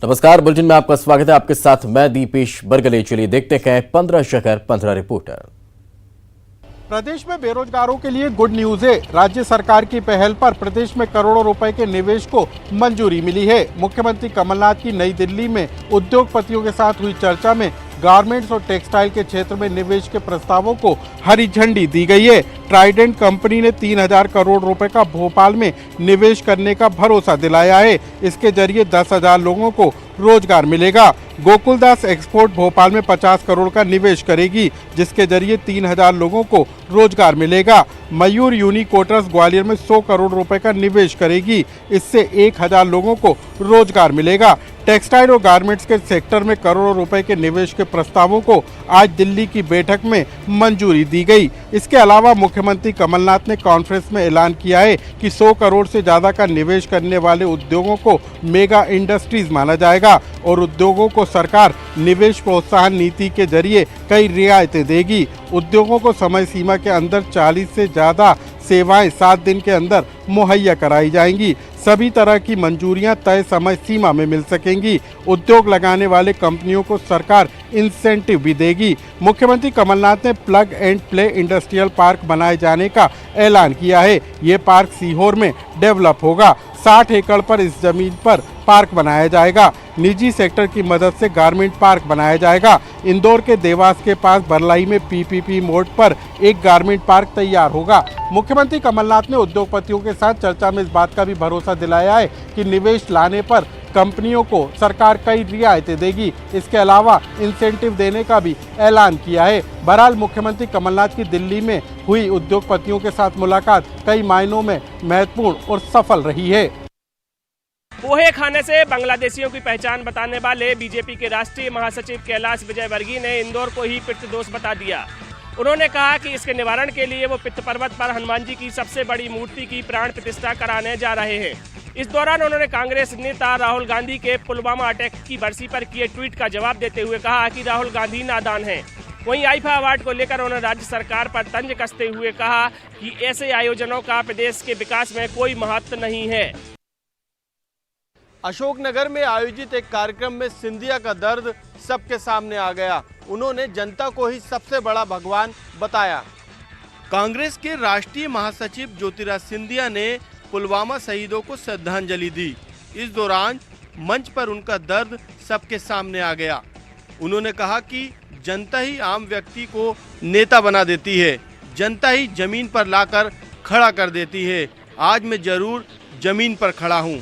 नमस्कार, बुलेटिन में आपका स्वागत है। आपके साथ मैं दीपेश बरगले। चलिए देखते हैं 15 शहर 15 रिपोर्टर। प्रदेश में बेरोजगारों के लिए गुड न्यूज है। राज्य सरकार की पहल पर प्रदेश में करोड़ों रुपए के निवेश को मंजूरी मिली है। मुख्यमंत्री कमलनाथ की नई दिल्ली में उद्योगपतियों के साथ हुई चर्चा में गारमेंट्स और टेक्सटाइल के क्षेत्र में निवेश के प्रस्तावों को हरी झंडी दी गई है। ट्राइडेंट कंपनी ने 3000 करोड़ रुपए का भोपाल में निवेश करने का भरोसा दिलाया है। इसके जरिए 10,000 लोगों को रोजगार मिलेगा। गोकुलदास एक्सपोर्ट भोपाल में 50 करोड़ का निवेश करेगी, जिसके जरिए 3000 लोगों को रोजगार मिलेगा। मयूर यूनिकोटर्स ग्वालियर में 100 करोड़ रुपए का निवेश करेगी, इससे 1000 लोगों को रोजगार मिलेगा। टेक्सटाइल और गारमेंट्स के सेक्टर में करोड़ों रुपए के निवेश के प्रस्तावों को आज दिल्ली की बैठक में मंजूरी दी गई। इसके अलावा मुख्यमंत्री कमलनाथ ने कॉन्फ्रेंस में ऐलान किया है कि 100 करोड़ से ज्यादा का निवेश करने वाले उद्योगों को मेगा इंडस्ट्रीज माना जाएगा और उद्योगों को सरकार निवेश प्रोत्साहन नीति के जरिए कई रियायतें देगी। उद्योगों को समय सीमा के अंदर 40 से ज्यादा सेवाएं 7 दिन के अंदर मुहैया कराई जाएंगी। सभी तरह की मंजूरियां तय समय सीमा में मिल सकेंगी। उद्योग लगाने वाले कंपनियों को सरकार इंसेंटिव भी देगी। मुख्यमंत्री कमलनाथ ने plug and play industrial park बनाए जाने का ऐलान किया है। ये पार्क सीहोर में डेवलप होगा। 60 एकड़ पर इस जमीन पर पार्क बनाया जाएगा। निजी सेक्टर की मदद से गारमेंट पार्क बनाया जाएगा। इंदौर के देवास के पास बरलाई में पीपीपी मोड पर एक गारमेंट पार्क तैयार होगा। मुख्यमंत्री कमलनाथ ने उद्योगपतियों के साथ चर्चा में इस बात का भी भरोसा दिलाया है कि निवेश लाने पर कंपनियों को सरकार कई रियायतें देगी। इसके अलावा इंसेंटिव देने का भी ऐलान किया है। बहरहाल मुख्यमंत्री कमलनाथ की दिल्ली में हुई उद्योगपतियों के साथ मुलाकात कई मायनों में महत्वपूर्ण और सफल रही है। पोहे खाने से बांग्लादेशियों की पहचान बताने वाले बीजेपी के राष्ट्रीय महासचिव कैलाश विजयवर्गीय ने इंदौर को ही पित्त दोष बता दिया। उन्होंने कहा कि इसके निवारण के लिए वो पित्त पर्वत पर हनुमान जी की सबसे बड़ी मूर्ति की प्राण प्रतिष्ठा कराने जा रहे हैं। इस दौरान उन्होंने कांग्रेस नेता राहुल गांधी के पुलवामा अटैक की बरसी पर किए ट्वीट का जवाब देते हुए कहा कि राहुल गांधी नादान हैं। वहीं आईफा अवार्ड को लेकर उन्होंने राज्य सरकार पर तंज कसते हुए कहा कि ऐसे आयोजनों का प्रदेश के विकास में कोई महत्व नहीं है। अशोकनगर में आयोजित एक कार्यक्रम में सिंधिया का दर्द सबके सामने आ गया। उन्होंने जनता को ही सबसे बड़ा भगवान बताया। कांग्रेस के राष्ट्रीय महासचिव ज्योतिराज सिंधिया ने पुलवामा शहीदों को श्रद्धांजलि दी। इस दौरान मंच पर उनका दर्द सबके सामने आ गया। उन्होंने कहा कि जनता ही आम व्यक्ति को नेता बना देती है, जनता ही जमीन पर लाकर खड़ा कर देती है। आज मैं जरूर जमीन पर खड़ा हूँ।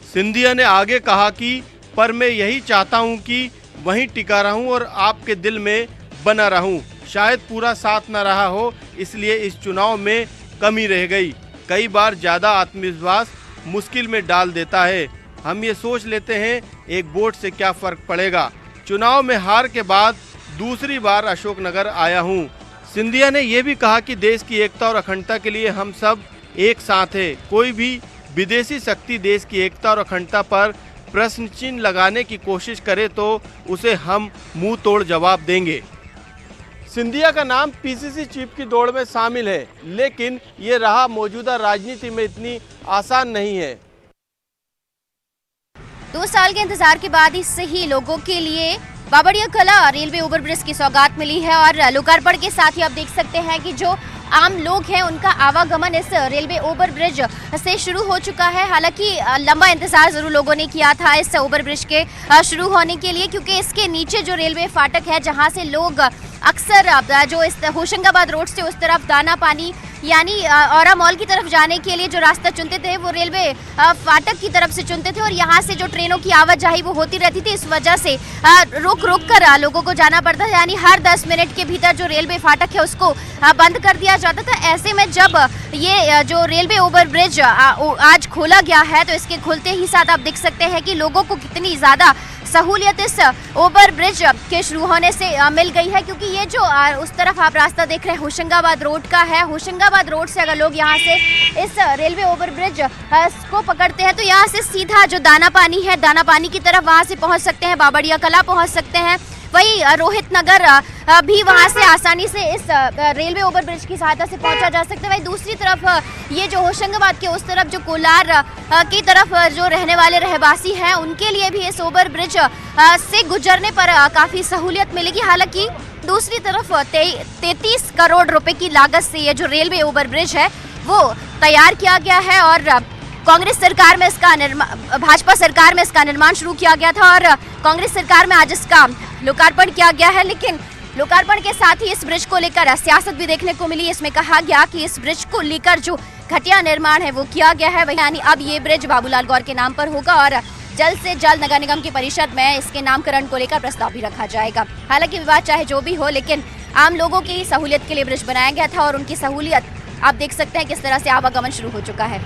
सिंधिया ने आगे कहा कि पर मैं यही चाहता हूं कि वहीं टिका रहूं और आपके दिल में बना रहूं। शायद पूरा साथ न रहा हो, इसलिए इस चुनाव में कमी रह गई। कई बार ज़्यादा आत्मविश्वास मुश्किल में डाल देता है। हम ये सोच लेते हैं एक वोट से क्या फ़र्क पड़ेगा। चुनाव में हार के बाद दूसरी बार अशोकनगर आया हूं। सिंधिया ने यह भी कहा कि देश की एकता और अखंडता के लिए हम सब एक साथ हैं। कोई भी विदेशी शक्ति देश की एकता और अखंडता पर प्रश्न चिन्ह लगाने की कोशिश करे तो उसे हम मुंह तोड़ जवाब देंगे। सिंधिया का नाम पीसीसी चीफ की दौड़ में शामिल है, लेकिन ये राह मौजूदा राजनीति में इतनी आसान नहीं है। 2 साल के इंतजार के बाद इससे ही लोगों के लिए बाबड़िया कला रेलवे ओवरब्रिज की सौगात मिली है और लोकार्पण के साथ ही आप देख सकते हैं कि जो आम लोग हैं उनका आवागमन इस रेलवे ओवरब्रिज से शुरू हो चुका है। हालांकि लंबा इंतजार जरूर लोगों ने किया था इस ओवरब्रिज के शुरू होने के लिए, क्योंकि इसके नीचे जो रेलवे फाटक है जहां से लोग अक्सर जो इस होशंगाबाद रोड से उस तरफ दाना पानी यानी औरा मॉल की तरफ जाने के लिए जो रास्ता चुनते थे वो रेलवे फाटक की तरफ से चुनते थे और यहाँ से जो ट्रेनों की आवाजाही वो होती रहती थी। इस वजह से रुक रुक कर लोगों को जाना पड़ता है, यानी हर 10 मिनट के भीतर जो रेलवे फाटक है उसको बंद कर दिया जाता था। ऐसे में जब ये जो रेलवे ओवरब्रिज आज खोला गया है तो इसके खुलते ही साथ आप देख सकते हैं कि लोगों को कितनी ज़्यादा सहूलियत इस ओवरब्रिज के शुरू होने से मिल गई है, क्योंकि ये जो उस तरफ आप रास्ता देख रहे हैं होशंगाबाद रोड का है। होशंगाबाद रोड से अगर लोग यहाँ से इस रेलवे ओवरब्रिज को पकड़ते हैं तो यहाँ से सीधा जो दाना पानी है, दाना पानी की तरफ वहाँ से पहुँच सकते हैं, बाबड़िया कला पहुँच सकते हैं। वही रोहित नगर भी वहां से आसानी से इस रेलवे ओवरब्रिज की सहायता से पहुंचा जा सकता है। वहीं दूसरी तरफ ये जो होशंगाबाद के उस तरफ जो कोलार की तरफ जो रहने वाले रहवासी हैं उनके लिए भी इस ओवरब्रिज से गुजरने पर काफी सहूलियत मिलेगी। हालांकि दूसरी तरफ 33 करोड़ रुपए की लागत से ये जो रेलवे ओवरब्रिज है वो तैयार किया गया है और कांग्रेस सरकार में इसका भाजपा सरकार में इसका निर्माण शुरू किया गया था और कांग्रेस सरकार में आज इसका लोकार्पण किया गया है। लेकिन लोकार्पण के साथ ही इस ब्रिज को लेकर सियासत भी देखने को मिली। इसमें कहा गया कि इस ब्रिज को लेकर जो घटिया निर्माण है वो किया गया है, वही यानी अब ये ब्रिज बाबूलाल गौर के नाम पर होगा और जल्द से जल्द नगर निगम की परिषद में इसके नामकरण को लेकर प्रस्ताव भी रखा जाएगा। हालांकि विवाद चाहे जो भी हो, लेकिन आम लोगों की सहूलियत के लिए ब्रिज बनाया गया था और उनकी सहूलियत आप देख सकते हैं किस तरह से आवागमन शुरू हो चुका है।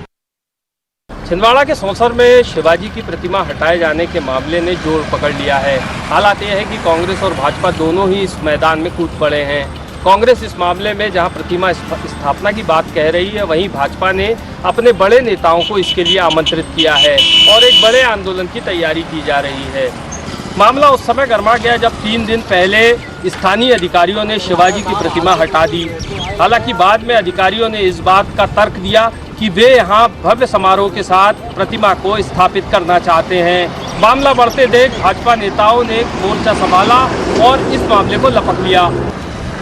छिंदवाड़ा के सौंसर में शिवाजी की प्रतिमा हटाए जाने के मामले ने जोर पकड़ लिया है। हालात यह है कि कांग्रेस और भाजपा दोनों ही इस मैदान में कूद पड़े हैं। कांग्रेस इस मामले में जहां प्रतिमा स्थापना की बात कह रही है, वहीं भाजपा ने अपने बड़े नेताओं को इसके लिए आमंत्रित किया है और एक बड़े आंदोलन की तैयारी की जा रही है। मामला उस समय गर्मा गया जब 3 दिन पहले स्थानीय अधिकारियों ने शिवाजी की प्रतिमा हटा दी। हालांकि बाद में अधिकारियों ने इस बात का तर्क दिया कि वे यहां भव्य समारोह के साथ प्रतिमा को स्थापित करना चाहते हैं। मामला बढ़ते देख भाजपा नेताओं ने मोर्चा संभाला और इस मामले को लपक लिया।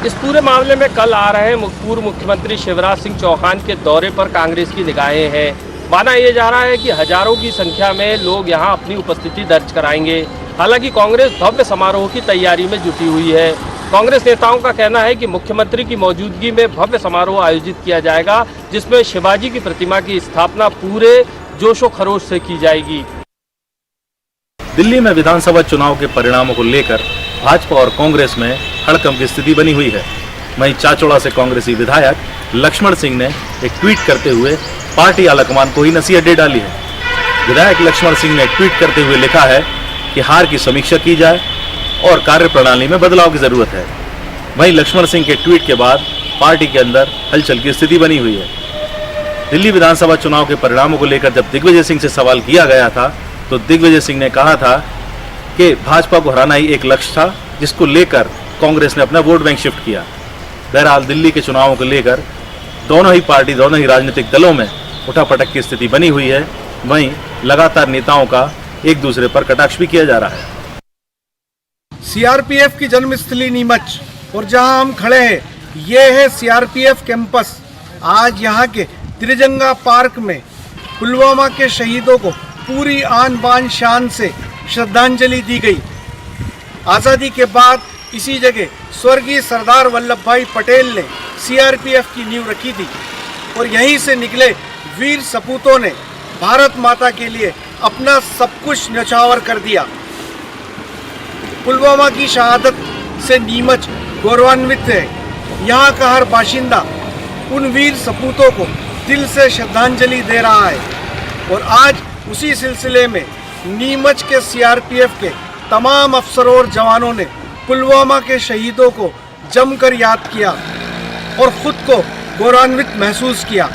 इस पूरे मामले में कल आ रहे पूर्व मुख्यमंत्री शिवराज सिंह चौहान के दौरे पर कांग्रेस की निगाहें हैं। माना यह जा रहा है कि हजारों की संख्या में लोग यहां अपनी उपस्थिति दर्ज कराएंगे। हालांकि कांग्रेस भव्य समारोह की तैयारी में जुटी हुई है। कांग्रेस नेताओं का कहना है कि मुख्यमंत्री की मौजूदगी में भव्य समारोह आयोजित किया जाएगा, जिसमें शिवाजी की प्रतिमा की स्थापना पूरे जोशो खरोश से की जाएगी। दिल्ली में विधानसभा चुनाव के परिणामों को लेकर भाजपा और कांग्रेस में हड़कंप की स्थिति बनी हुई है। वहीं चाचौड़ा से कांग्रेसी विधायक लक्ष्मण सिंह ने एक ट्वीट करते हुए पार्टी आलाकमान को ही नसीहत दे डाली है। विधायक लक्ष्मण सिंह ने ट्वीट करते हुए लिखा है कि हार की समीक्षा की जाए और कार्यप्रणाली में बदलाव की जरूरत है। वहीं लक्ष्मण सिंह के ट्वीट के बाद पार्टी के अंदर हलचल की स्थिति बनी हुई है। दिल्ली विधानसभा चुनाव के परिणामों को लेकर जब दिग्विजय सिंह से सवाल किया गया था तो दिग्विजय सिंह ने कहा था कि भाजपा को हराना ही एक लक्ष्य था, जिसको लेकर कांग्रेस ने अपना वोट बैंक शिफ्ट किया। बहरहाल दिल्ली के चुनावों को लेकर दोनों ही राजनीतिक दलों में उठापटक की स्थिति बनी हुई है। वहीं लगातार नेताओं का एक दूसरे पर कटाक्ष भी किया जा रहा है। सीआरपीएफ की जन्मस्थली नीमच और जहां हम खड़े हैं ये है सीआरपीएफ कैंपस। आज यहां के त्रिजंगा पार्क में पुलवामा के शहीदों को पूरी आन बान शान से श्रद्धांजलि दी गई। आज़ादी के बाद इसी जगह स्वर्गीय सरदार वल्लभ भाई पटेल ने सीआरपीएफ की नींव रखी थी और यहीं से निकले वीर सपूतों ने भारत माता के लिए अपना सब कुछ न्यौछावर कर दिया। पुलवामा की शहादत से नीमच गौरवान्वित है। यहाँ का हर बाशिंदा उन वीर सपूतों को दिल से श्रद्धांजलि दे रहा है और आज उसी सिलसिले में नीमच के सीआरपीएफ के तमाम अफसरों और जवानों ने पुलवामा के शहीदों को जमकर याद किया और खुद को गौरवान्वित महसूस किया।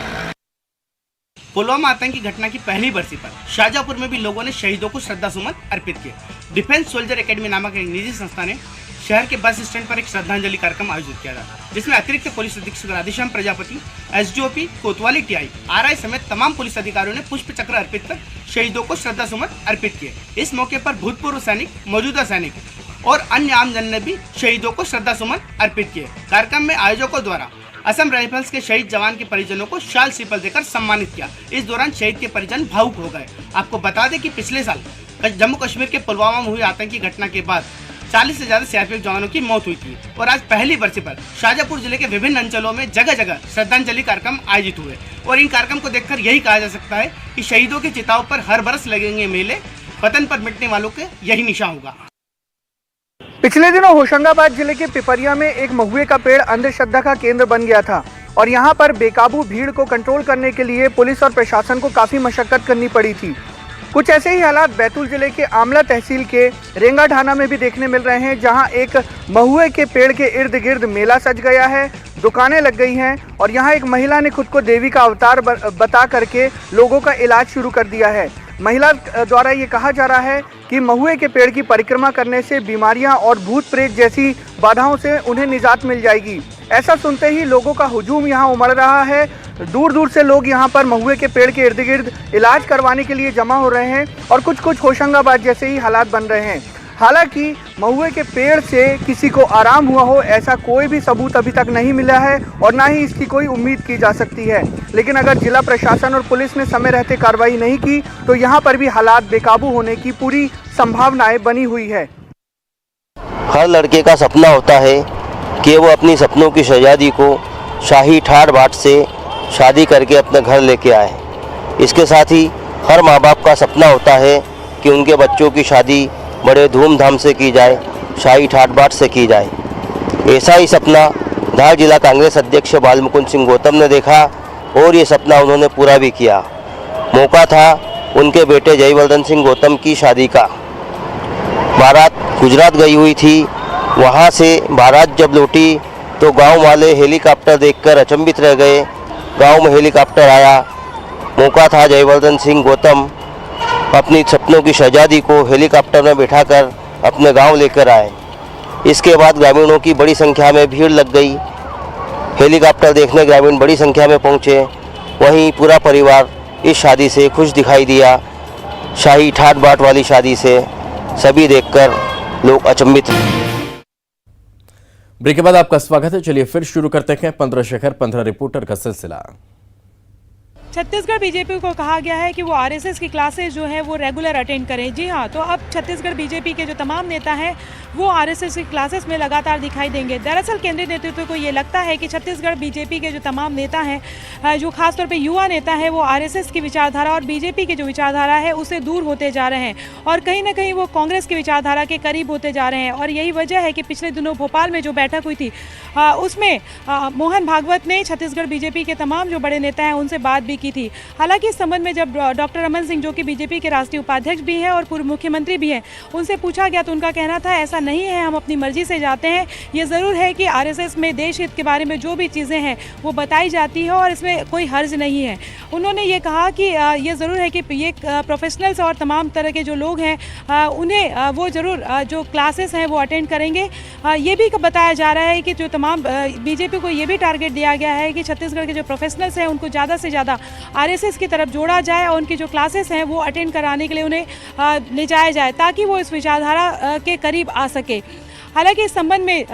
पुलवामा आतंकी घटना की पहली बरसी पर शाहजहांपुर में भी लोगों ने शहीदों को श्रद्धासुमन अर्पित किए। डिफेंस सोल्जर एकेडमी नामक एक निजी संस्था ने शहर के बस स्टैंड पर एक श्रद्धांजलि कार्यक्रम आयोजित किया था, जिसमें अतिरिक्त पुलिस अधीक्षक राधेश्याम प्रजापति, एसडीओपी कोतवाली टीआई, आरआई समेत तमाम पुलिस अधिकारियों ने पुष्प चक्र अर्पित कर शहीदों को श्रद्धासुमन अर्पित किए। इस मौके पर भूतपूर्व सैनिक, मौजूदा सैनिक और अन्य आमजन ने भी शहीदों को श्रद्धासुमन अर्पित किए। कार्यक्रम में आयोजकों द्वारा असम राइफल्स के शहीद जवान के परिजनों को शाल सिपल देकर सम्मानित किया। इस दौरान शहीद के परिजन भावुक हो गए। आपको बता दें कि पिछले साल जम्मू कश्मीर के पुलवामा में हुई आतंकी घटना के बाद 40 से ज्यादा सीआरपीएफ जवानों की मौत हुई थी और आज पहली बरसी पर शाहजहांपुर जिले के विभिन्न अंचलों में जगह जगह श्रद्धांजलि कार्यक्रम आयोजित हुए और इन कार्यक्रम को देखकर यही कहा जा सकता है कि शहीदों की चिताओं पर हर बरस लगेंगे मेले, वतन पर मिटने वालों के यही निशान होगा। पिछले दिनों होशंगाबाद जिले के पिपरिया में एक महुए का पेड़ अंधश्रद्धा का केंद्र बन गया था और यहाँ पर बेकाबू भीड़ को कंट्रोल करने के लिए पुलिस और प्रशासन को काफी मशक्कत करनी पड़ी थी। कुछ ऐसे ही हालात बैतूल जिले के आमला तहसील के रेंगा ढाना में भी देखने मिल रहे हैं, जहां एक महुए के पेड़ के इर्द गिर्द मेला सज गया है, दुकानें लग गई हैं और यहां एक महिला ने खुद को देवी का अवतार बता करके लोगों का इलाज शुरू कर दिया है। महिला द्वारा ये कहा जा रहा है कि महुए के पेड़ की परिक्रमा करने से बीमारियां और भूत प्रेत जैसी बाधाओं से उन्हें निजात मिल जाएगी। ऐसा सुनते ही लोगों का हुजूम यहाँ उमड़ रहा है। दूर दूर से लोग यहाँ पर महुए के पेड़ के इर्द गिर्द इलाज करवाने के लिए जमा हो रहे हैं और कुछ होशंगाबाद जैसे ही हालात बन रहे हैं। हालांकि महुए के पेड़ से किसी को आराम हुआ हो ऐसा कोई भी सबूत अभी तक नहीं मिला है और ना ही इसकी कोई उम्मीद की जा सकती है। लेकिन अगर जिला प्रशासन और पुलिस ने समय रहते कार्रवाई नहीं की तो यहाँ पर भी हालात बेकाबू होने की पूरी संभावनाएं बनी हुई है। हर लड़के का सपना होता है कि वो अपनी सपनों की शहजादी को शाही ठाट बाट से शादी करके अपने घर लेके आए। इसके साथ ही हर माँ बाप का सपना होता है कि उनके बच्चों की शादी बड़े धूमधाम से की जाए, शाही ठाट बाट से की जाए। ऐसा ही सपना धार जिला कांग्रेस अध्यक्ष बालमुकुंद सिंह गौतम ने देखा और ये सपना उन्होंने पूरा भी किया। मौका था उनके बेटे जयवर्धन सिंह गौतम की शादी का। बारात गुजरात गई हुई थी, वहाँ से बारात जब लौटी तो गांव वाले हेलीकॉप्टर देखकर अचंभित रह गए। गांव में हेलीकॉप्टर आया, मौका था जयवर्धन सिंह गौतम अपनी सपनों की शहजादी को हेलीकॉप्टर में बिठाकर अपने गांव लेकर आए। इसके बाद ग्रामीणों की बड़ी संख्या में भीड़ लग गई। हेलीकॉप्टर देखने ग्रामीण बड़ी संख्या में पहुंचे। वहीं पूरा परिवार इस शादी से खुश दिखाई दिया। शाही ठाट बाट वाली शादी से सभी देखकर लोग अचंभित। ब्रेक के बाद आपका स्वागत है। चलिए फिर शुरू करते हैं 15 शहर 15 रिपोर्टर का सिलसिला। छत्तीसगढ़ बीजेपी को कहा गया है कि वो आरएसएस की क्लासेस जो है वो रेगुलर अटेंड करें। जी हाँ, तो अब छत्तीसगढ़ बीजेपी के जो तमाम नेता हैं वो आरएसएस की क्लासेस में लगातार दिखाई देंगे। दरअसल केंद्रीय नेतृत्व को ये लगता है कि छत्तीसगढ़ बीजेपी के जो तमाम नेता हैं, जो खासतौर पे युवा नेता हैं, वो आरएसएस की विचारधारा और बीजेपी की जो विचारधारा है उससे दूर होते जा रहे हैं और कहीं ना कहीं वो कांग्रेस की विचारधारा के करीब होते जा रहे हैं। और यही वजह है कि पिछले दिनों भोपाल में जो बैठक हुई थी उसमें मोहन भागवत ने छत्तीसगढ़ बीजेपी के तमाम जो बड़े नेता हैं उनसे बात भी की थी। हालांकि इस संबंध में जब डॉक्टर रमन सिंह, जो कि बीजेपी के राष्ट्रीय उपाध्यक्ष भी हैं और पूर्व मुख्यमंत्री भी हैं, उनसे पूछा गया तो उनका कहना था ऐसा नहीं है, हम अपनी मर्जी से जाते हैं। ये ज़रूर है कि आरएसएस में देश हित के बारे में जो भी चीज़ें हैं वो बताई जाती है और इसमें कोई हर्ज नहीं है। उन्होंने ये कहा कि ये ज़रूर है कि ये प्रोफेशनल्स और तमाम तरह के जो लोग हैं उन्हें वो ज़रूर जो क्लासेस हैं वो अटेंड करेंगे। ये भी बताया जा रहा है कि जो तमाम बीजेपी को ये भी टारगेट दिया गया है कि छत्तीसगढ़ के जो प्रोफेशनल्स हैं उनको ज़्यादा से ज़्यादा आरएसएस की तरफ जोड़ा जाए और उनकी जो क्लासेस हैं वो अटेंड कराने के लिए उन्हें ले जाया जाए ताकि वो इस विचारधारा के करीब आ सके। हालांकि इस संबंध में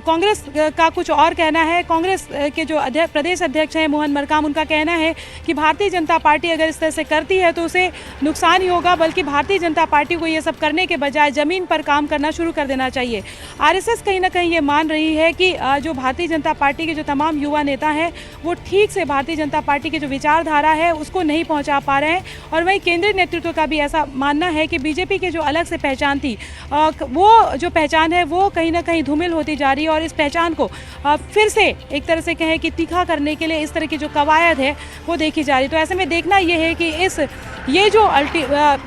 कांग्रेस का कुछ और कहना है। कांग्रेस के जो प्रदेश अध्यक्ष हैं मोहन मरकाम, उनका कहना है कि भारतीय जनता पार्टी अगर इस तरह से करती है तो उसे नुकसान ही होगा, बल्कि भारतीय जनता पार्टी को ये सब करने के बजाय ज़मीन पर काम करना शुरू कर देना चाहिए। आरएसएस कहीं ना कहीं ये मान रही है कि जो भारतीय जनता पार्टी के जो तमाम युवा नेता हैं वो ठीक से भारतीय जनता पार्टी की जो विचारधारा है उसको नहीं पहुँचा पा रहे हैं। और वहीं केंद्रीय नेतृत्व का भी ऐसा मानना है कि बीजेपी के जो अलग से पहचान थी वो जो पहचान है वो कहीं ना कहीं धूमिल होती जा रही है और इस पहचान को फिर से एक तरह से कहें कि तीखा करने के लिए इस तरह की जो कवायद है वो देखी जा रही है। तो ऐसे में देखना ये है कि ये जो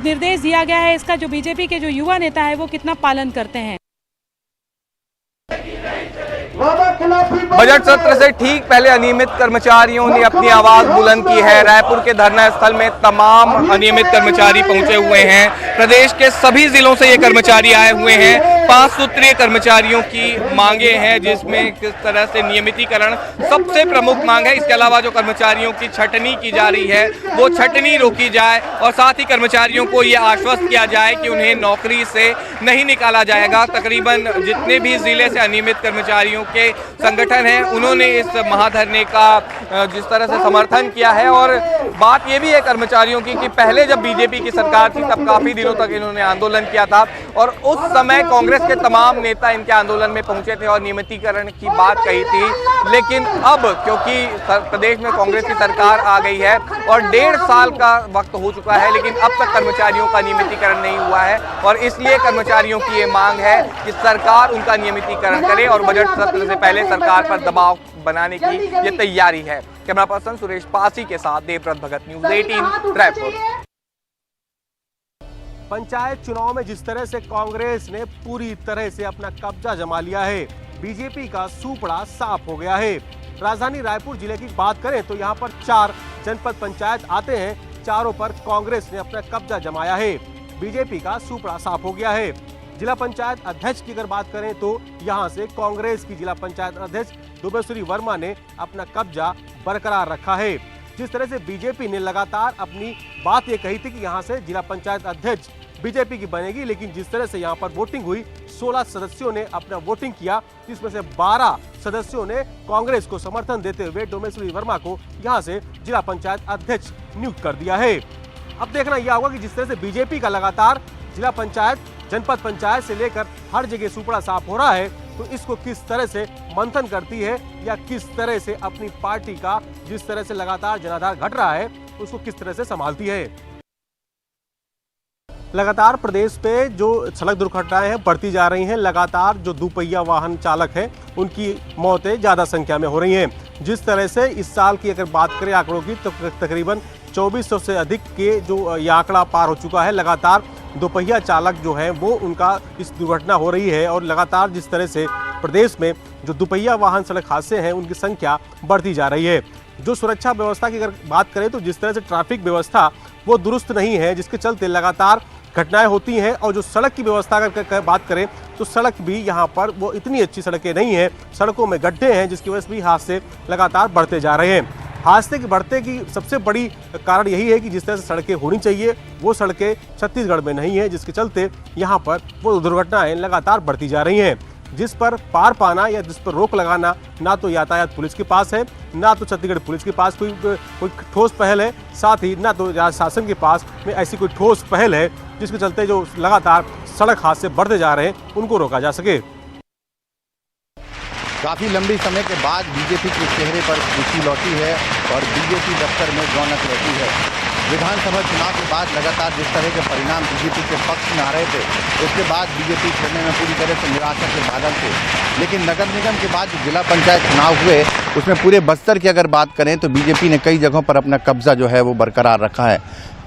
निर्देश दिया गया है इसका जो बीजेपी के जो युवा नेता है वो कितना पालन करते हैं। बजट सत्र से ठीक पहले अनियमित कर्मचारियों ने अपनी आवाज बुलंद की है। रायपुर के धरना स्थल में तमाम अनियमित कर्मचारी पहुंचे हुए हैं। प्रदेश के सभी जिलों से ये कर्मचारी आए हुए हैं। 5 सूत्रीय कर्मचारियों की मांगे हैं जिसमें किस तरह से नियमितीकरण सबसे प्रमुख मांग है। इसके अलावा जो कर्मचारियों की छटनी की जा रही है वो छटनी रोकी जाए और साथ ही कर्मचारियों को ये आश्वस्त किया जाए कि उन्हें नौकरी से नहीं निकाला जाएगा। तकरीबन जितने भी जिले से अनियमित कर्मचारियों के संगठन हैं उन्होंने इस महाधरने का जिस तरह से समर्थन किया है। और बात ये भी है कर्मचारियों की कि पहले जब बीजेपी की सरकार थी तब काफी दिनों तक इन्होंने आंदोलन किया था और उस समय कांग्रेस के तमाम नेता इनके आंदोलन में पहुंचे थे और नियमितीकरण की बात कही थी। लेकिन अब क्योंकि प्रदेश में कांग्रेस की सरकार आ गई है और 1.5 साल का वक्त हो चुका है लेकिन अब तक कर्मचारियों का नियमितीकरण नहीं हुआ है और इसलिए कर्मचारियों की ये मांग है कि सरकार उनका नियमितीकरण करे और बजट सत्र से पहले सरकार पर दबाव बनाने की ये तैयारी है। कैमरा पर्सन सुरेश पासी के साथ देवव्रत भगत, न्यूज़ 18 रायपुर। पंचायत चुनाव में जिस तरह से कांग्रेस ने पूरी तरह से अपना कब्जा जमा लिया है, बीजेपी का सूपड़ा साफ हो गया है। राजधानी रायपुर जिले की बात करें तो यहाँ पर 4 जनपद पंचायत आते हैं चारों पर कांग्रेस ने अपना कब्जा जमाया है। बीजेपी का सुपड़ा साफ हो गया है। जिला पंचायत अध्यक्ष की अगर बात करें तो यहां से कांग्रेस की जिला पंचायत अध्यक्ष दुबेश्वरी वर्मा ने अपना कब्जा बरकरार रखा है। जिस तरह से बीजेपी ने लगातार अपनी बात ये कही थी कि यहां से जिला पंचायत अध्यक्ष बीजेपी की बनेगी, लेकिन जिस तरह से यहां पर वोटिंग हुई, 16 सदस्यों ने अपना वोटिंग किया, जिसमें से 12 सदस्यों ने कांग्रेस को समर्थन देते हुए डोमेश्वरी वर्मा को यहां से जिला पंचायत अध्यक्ष नियुक्त कर दिया है। अब देखना यह होगा कि जिस तरह से बीजेपी का लगातार जिला पंचायत, जनपद पंचायत से लेकर हर जगह सुपड़ा साफ हो रहा है, तो इसको किस तरह से मंथन करती है या किस तरह से अपनी पार्टी का जिस तरह से लगातार जनाधार घट रहा है उसको किस तरह से संभालती है। लगातार प्रदेश पे जो सड़क दुर्घटनाएं हैं बढ़ती जा रही हैं। लगातार जो दुपहिया वाहन चालक हैं उनकी मौतें ज़्यादा संख्या में हो रही हैं। जिस तरह से इस साल की अगर बात करें आंकड़ों की तो तकरीबन 2400 से अधिक के जो ये आंकड़ा पार हो चुका है। लगातार दोपहिया चालक जो है वो उनका इस दुर्घटना हो रही है और लगातार जिस तरह से प्रदेश में जो दुपहिया वाहन सड़क हादसे हैं उनकी संख्या बढ़ती जा रही है। जो सुरक्षा व्यवस्था की अगर बात करें तो जिस तरह से ट्रैफिक व्यवस्था वो दुरुस्त नहीं है, जिसके चलते लगातार घटनाएं होती हैं। और जो सड़क की व्यवस्था अगर बात करें तो सड़क भी यहाँ पर वो इतनी अच्छी सड़कें नहीं हैं, सड़कों में गड्ढे हैं, जिसकी वजह से भी हादसे लगातार बढ़ते जा रहे हैं। हादसे के बढ़ते की सबसे बड़ी कारण यही है कि जिस तरह से सड़कें होनी चाहिए वो सड़कें छत्तीसगढ़ में नहीं है, जिसके चलते यहाँ पर वो दुर्घटनाएं लगातार बढ़ती जा रही हैं। जिस पर पार पाना या जिस पर रोक लगाना ना तो यातायात पुलिस के पास है, ना तो छत्तीसगढ़ पुलिस के पास कोई ठोस पहल है, साथ ही ना तो राज्य शासन के पास में ऐसी कोई ठोस पहल है जिसके चलते जो लगातार सड़क हादसे बढ़ते जा रहे हैं उनको रोका जा सके। काफ़ी लंबे समय के बाद बीजेपी के चेहरे पर खुशी लौटी है और बीजेपी दफ्तर में रौनक लौटी है। विधानसभा चुनाव के बाद लगातार जिस तरह के परिणाम बीजेपी के पक्ष में आ रहे थे, उसके बाद बीजेपी खेलने में पूरी तरह से निराशा के बादल थे। लेकिन नगर निगम के बाद जो जिला पंचायत चुनाव हुए उसमें पूरे बस्तर की अगर बात करें तो बीजेपी ने कई जगहों पर अपना कब्जा जो है वो बरकरार रखा है।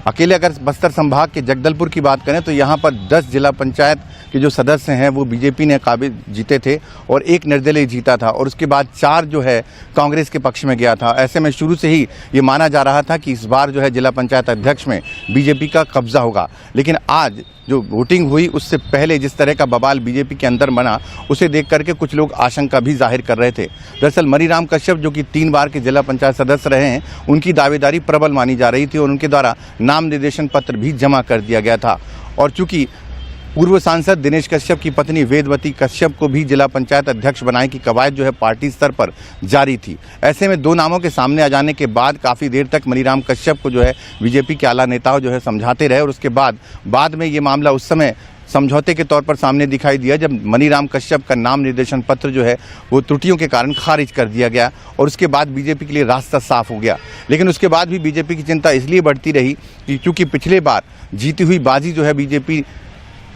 अकेले अगर बस्तर संभाग के जगदलपुर की बात करें तो यहाँ पर 10 जिला पंचायत के जो सदस्य हैं वो बीजेपी ने काबिज जीते थे और 1 निर्दलीय जीता था और उसके बाद 4 जो है कांग्रेस के पक्ष में गया था। ऐसे में शुरू से ही ये माना जा रहा था कि इस बार जो है जिला पंचायत अध्यक्ष में बीजेपी का कब्जा होगा। लेकिन आज जो वोटिंग हुई उससे पहले जिस तरह का बवाल बीजेपी के अंदर बना उसे देख करके कुछ लोग आशंका भी जाहिर कर रहे थे। दरअसल मनीराम कश्यप जो कि 3 बार के जिला पंचायत सदस्य रहे हैं, उनकी दावेदारी प्रबल मानी जा रही थी और उनके द्वारा नाम निर्देशन पत्र भी जमा कर दिया गया था। और चूंकि पूर्व सांसद दिनेश कश्यप की पत्नी वेदवती कश्यप को भी जिला पंचायत अध्यक्ष बनाने की कवायद जो है पार्टी स्तर पर जारी थी। ऐसे में 2 नामों के सामने आ जाने के बाद काफ़ी देर तक मनीराम कश्यप को जो है बीजेपी के आला नेताओं जो है समझाते रहे और उसके बाद में ये मामला उस समय समझौते के तौर पर सामने दिखाई दिया जब मनीराम कश्यप का नाम निर्देशन पत्र जो है वो त्रुटियों के कारण खारिज कर दिया गया और उसके बाद बीजेपी के लिए रास्ता साफ हो गया। लेकिन उसके बाद भी बीजेपी की चिंता इसलिए बढ़ती रही कि क्योंकि पिछले बार जीती हुई बाजी जो है बीजेपी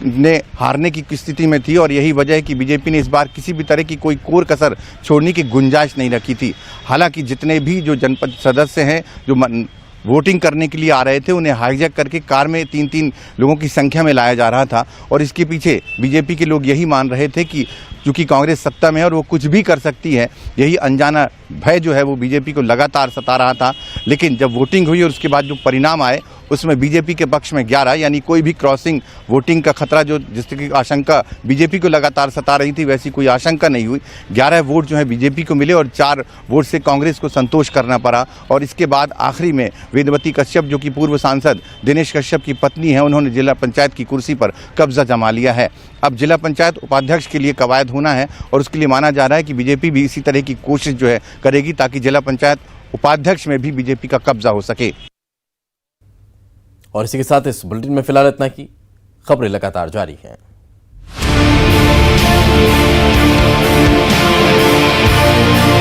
ने हारने की स्थिति में थी और यही वजह है कि बीजेपी ने इस बार किसी भी तरह की कोई कोर कसर छोड़ने की गुंजाइश नहीं रखी थी। हालांकि जितने भी जो जनपद सदस्य हैं जो वोटिंग करने के लिए आ रहे थे उन्हें हाईजैक करके कार में 3-3 लोगों की संख्या में लाया जा रहा था और इसके पीछे बीजेपी के लोग यही मान रहे थे कि क्योंकि कांग्रेस सत्ता में है और वो कुछ भी कर सकती है, यही अनजाना भय जो है वो बीजेपी को लगातार सता रहा था। लेकिन जब वोटिंग हुई और उसके बाद जो परिणाम आए उसमें बीजेपी के पक्ष में 11 यानी कोई भी क्रॉसिंग वोटिंग का खतरा जो जिसकी आशंका बीजेपी को लगातार सता रही थी वैसी कोई आशंका नहीं हुई। 11 वोट जो है बीजेपी को मिले और 4 वोट से कांग्रेस को संतोष करना पड़ा। और इसके बाद आखिरी में वेदवती कश्यप जो कि पूर्व सांसद दिनेश कश्यप की पत्नी है, उन्होंने जिला पंचायत की कुर्सी पर कब्जा जमा लिया है। अब जिला पंचायत उपाध्यक्ष के लिए कवायद होना है और उसके लिए माना जा रहा है कि बीजेपी भी इसी तरह की कोशिश जो है करेगी ताकि जिला पंचायत उपाध्यक्ष में भी बीजेपी का कब्जा हो सके। और इसी के साथ इस बुलेटिन में फिलहाल इतना ही। खबरें लगातार जारी हैं।